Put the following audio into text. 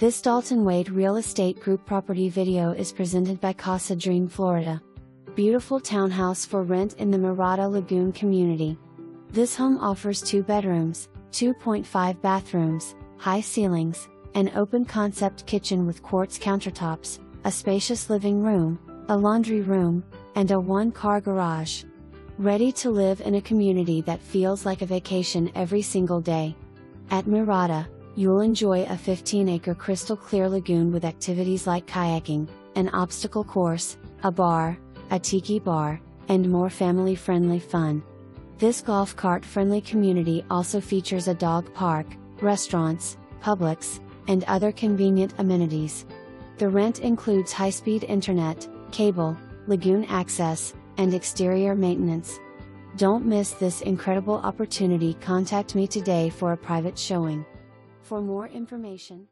This Dalton Wade Real Estate Group property video is presented by Casa Dream, Florida. Beautiful townhouse for rent in the Mirada Lagoon community. This home offers 2 bedrooms, 2.5 bathrooms, high ceilings, an open concept kitchen with quartz countertops, a spacious living room, a laundry room, and a 1-car garage. Ready to live in a community that feels like a vacation every single day. At Mirada, you'll enjoy a 15-acre crystal clear lagoon with activities like kayaking, an obstacle course, a bar, a tiki bar, and more family-friendly fun. This golf cart-friendly community also features a dog park, restaurants, Publix, and other convenient amenities. The rent includes high-speed internet, cable, lagoon access, and exterior maintenance. Don't miss this incredible opportunity. Contact me today for a private showing. For more information,